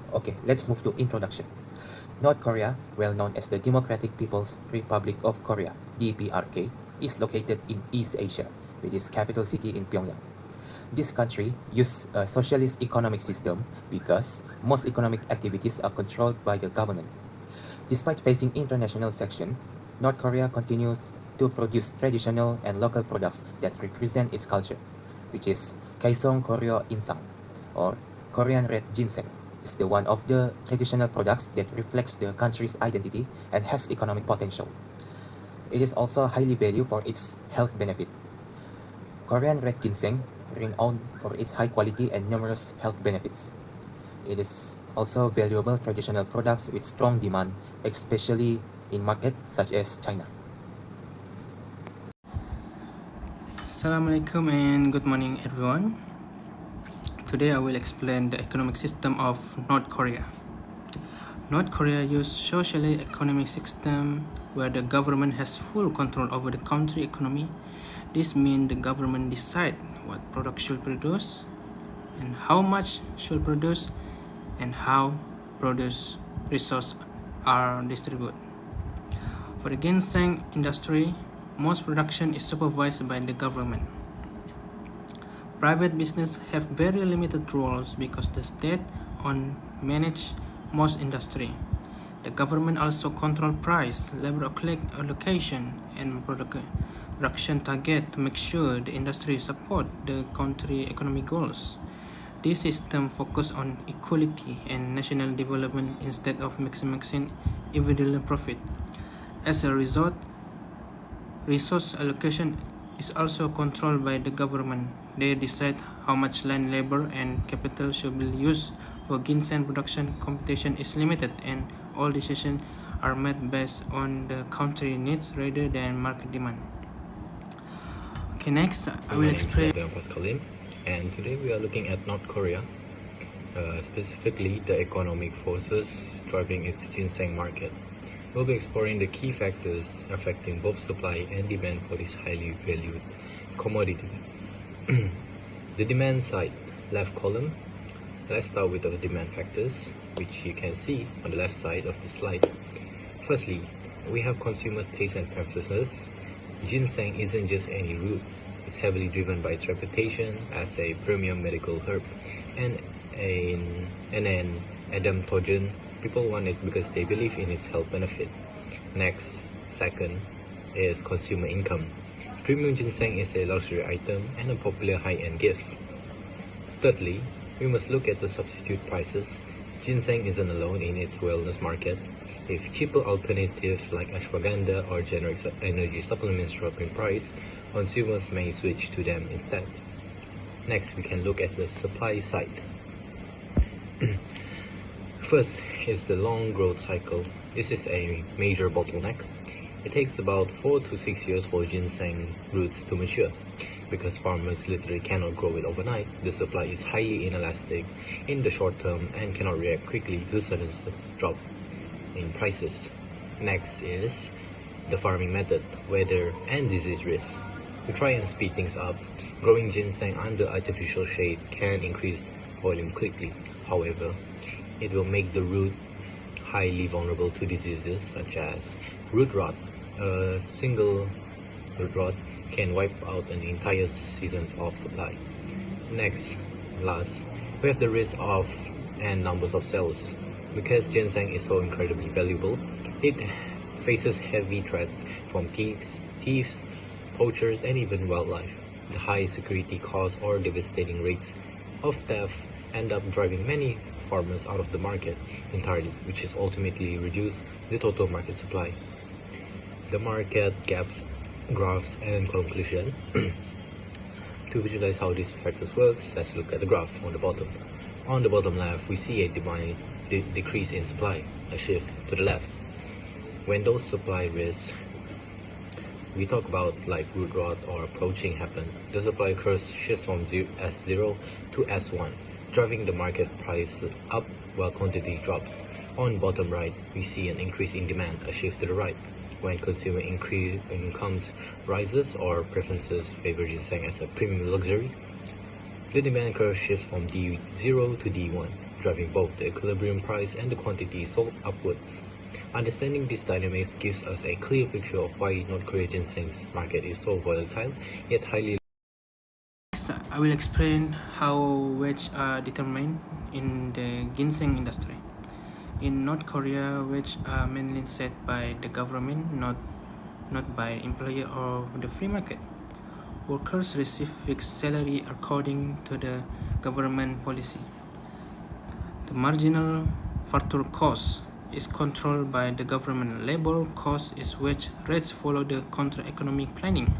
Okay, let's move to introduction. North Korea, well known as the Democratic People's Republic of Korea, DPRK, is located in East Asia, with its capital city in Pyongyang. This country uses a socialist economic system because most economic activities are controlled by the government. Despite facing international sanction, North Korea continues to produce traditional and local products that represent its culture, which is Kaesong Koryo Insang, or Korean red ginseng. It's the one of the traditional products that reflects the country's identity and has economic potential. It is also highly valued for its health benefit. Korean red ginseng, renowned for its high quality and numerous health benefits. It is also valuable traditional products with strong demand, especially in markets such as China. Assalamualaikum and good morning everyone. Today I will explain the economic system of North Korea. North Korea uses socialist economic system where the government has full control over the country economy. This means the government decide what product should produce and how much should produce and how produce resources are distributed. For the ginseng industry, most production is supervised by the government. Private business have very limited roles because the state manage most industry. The government also control price, labor allocation, and production target to make sure the industry support the country economic goals. This system focus on equality and national development instead of maximizing individual profit. As a result, resource allocation is also controlled by the government. They decide how much land, labor, and capital should be used for ginseng production. Competition is limited, and all decisions are made based on the country needs rather than market demand. Okay, next I will explain. My name is Pascaline, and today we are looking at North Korea, specifically the economic forces driving its ginseng market. We'll be exploring the key factors affecting both supply and demand for this highly valued commodity. The demand side, left column. Let's start with the demand factors, which you can see on the left side of the slide. Firstly, we have consumers' taste and preferences. Ginseng isn't just any root. It's heavily driven by its reputation as a premium medical herb and an adaptogen. People want it because they believe in its health benefit. Next, second, is consumer income. Premium ginseng is a luxury item and a popular high-end gift. Thirdly, we must look at the substitute prices. Ginseng isn't alone in its wellness market. If cheaper alternatives like ashwagandha or generic energy supplements drop in price, consumers may switch to them instead. Next, we can look at the supply side. First is the long growth cycle. This is a major bottleneck. It takes about 4 to 6 years for ginseng roots to mature. Because farmers literally cannot grow it overnight, the supply is highly inelastic in the short term and cannot react quickly to sudden drop in prices. Next is the farming method, weather and disease risk. To try and speed things up, growing ginseng under artificial shade can increase volume quickly. However, it will make the root highly vulnerable to diseases such as root rot. A single root rot can wipe out an entire seasons of supply. Last, we have the risk of and numbers of cells. Because ginseng is so incredibly valuable, it faces heavy threats from thieves, poachers, and even wildlife. The high security costs or devastating rates of theft end up driving many farmers out of the market entirely, which is ultimately reduce the total market supply. The market gaps, graphs, and conclusion. To visualize how these factors work, let's look at the graph on the bottom. On the bottom left, we see a decrease in supply, a shift to the left. When those supply risks we talk about like root rot or poaching happen, the supply curve shifts from S0 to S1, driving the market price up while quantity drops. On bottom right, we see an increase in demand, a shift to the right. When consumer incomes rises or preferences favor ginseng as a premium luxury, the demand curve shifts from D0 to D1. driving both the equilibrium price and the quantity sold upwards. Understanding these dynamics gives us a clear picture of why North Korea ginseng's market is so volatile yet highly. Next, I will explain how wages are determined in the ginseng industry. In North Korea, wages are mainly set by the government, not by employer or the free market. Workers receive fixed salary according to the government policy. The marginal factor cost is controlled by the government. Labor cost is wage rates follow the counter economic planning,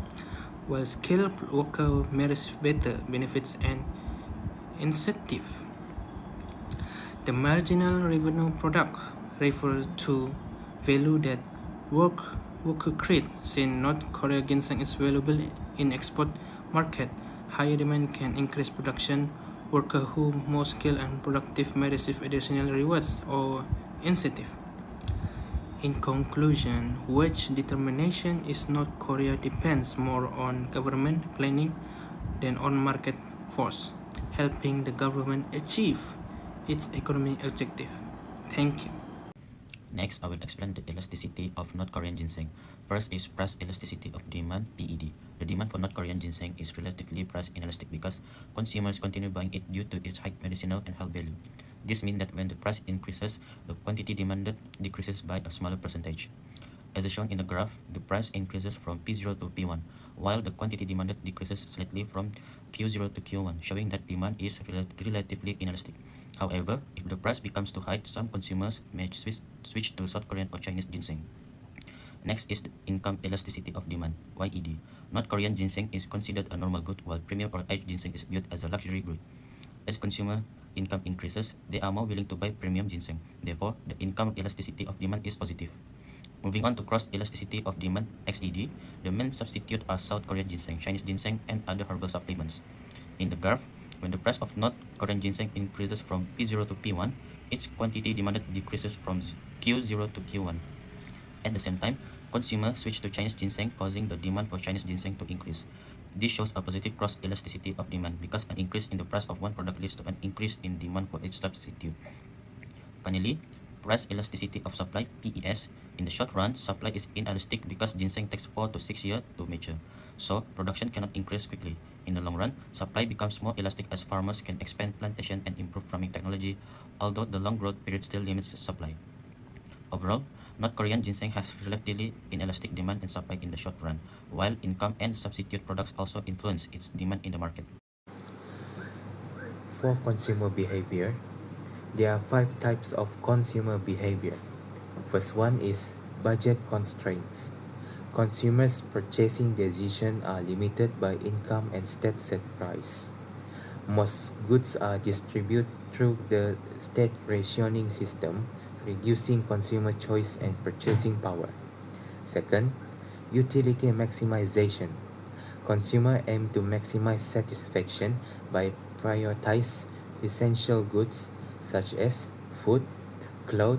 while skilled worker may receive better benefits and incentive. The marginal revenue product refers to value that worker create. Since North Korea ginseng is valuable in export market, higher demand can increase production. Workers who more skilled and productive may receive additional rewards or incentive. In conclusion, wage determination in North Korea depends more on government planning than on market force, helping the government achieve its economic objective. Thank you. Next, I will explain the elasticity of North Korean ginseng. First is price elasticity of demand, PED. The demand for North Korean ginseng is relatively price inelastic because consumers continue buying it due to its high medicinal and health value. This means that when the price increases, the quantity demanded decreases by a smaller percentage. As shown in the graph, the price increases from P0 to P1, while the quantity demanded decreases slightly from Q0 to Q1, showing that demand is relatively inelastic. However, if the price becomes too high, some consumers may switch to South Korean or Chinese ginseng. Next is the income elasticity of demand, YED. North Korean ginseng is considered a normal good, while premium or aged ginseng is viewed as a luxury good. As consumer income increases, they are more willing to buy premium ginseng. Therefore, the income elasticity of demand is positive. Moving on to cross elasticity of demand, XED, the main substitute are South Korean ginseng, Chinese ginseng, and other herbal supplements. In the graph, when the price of North Korean ginseng increases from P0 to P1, its quantity demanded decreases from Q0 to Q1. At the same time, consumers switch to Chinese ginseng, causing the demand for Chinese ginseng to increase. This shows a positive cross elasticity of demand because an increase in the price of one product leads to an increase in demand for its substitute. Finally, price elasticity of supply, PES. In the short run, supply is inelastic because ginseng takes 4 to 6 years to mature, so production cannot increase quickly. In the long run, supply becomes more elastic as farmers can expand plantation and improve farming technology, although the long growth period still limits supply. Overall, North Korean ginseng has relatively inelastic demand and supply in the short run, while income and substitute products also influence its demand in the market. For consumer behavior, there are 5 types of consumer behavior. First one is budget constraints. Consumers' purchasing decisions are limited by income and state set price. Most goods are distributed through the state rationing system, reducing consumer choice and purchasing power. Second, utility maximization. Consumers aim to maximize satisfaction by prioritize essential goods such as food, clothes,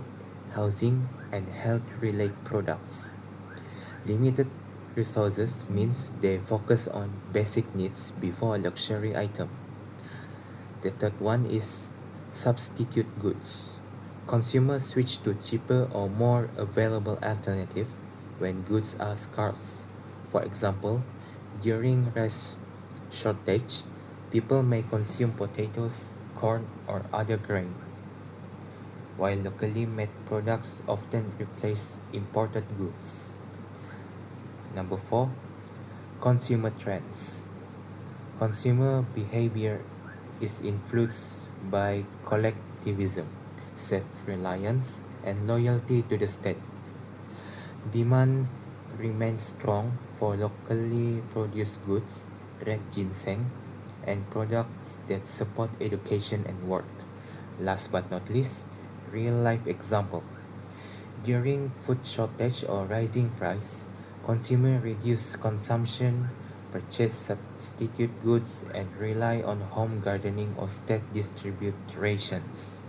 housing, and health-related products. Limited resources means they focus on basic needs before luxury item. The third one is substitute goods. Consumers switch to cheaper or more available alternative when goods are scarce. For example, during rice shortage, people may consume potatoes, corn, or other grain, while locally made products often replace imported goods. Number 4, consumer trends. Consumer behavior is influenced by collectivism, self-reliance, and loyalty to the state. Demand remains strong for locally produced goods, red ginseng, and products that support education and work. Last but not least, real-life example. During food shortage or rising price, consumers reduce consumption, purchase substitute goods, and rely on home gardening or state distribute rations.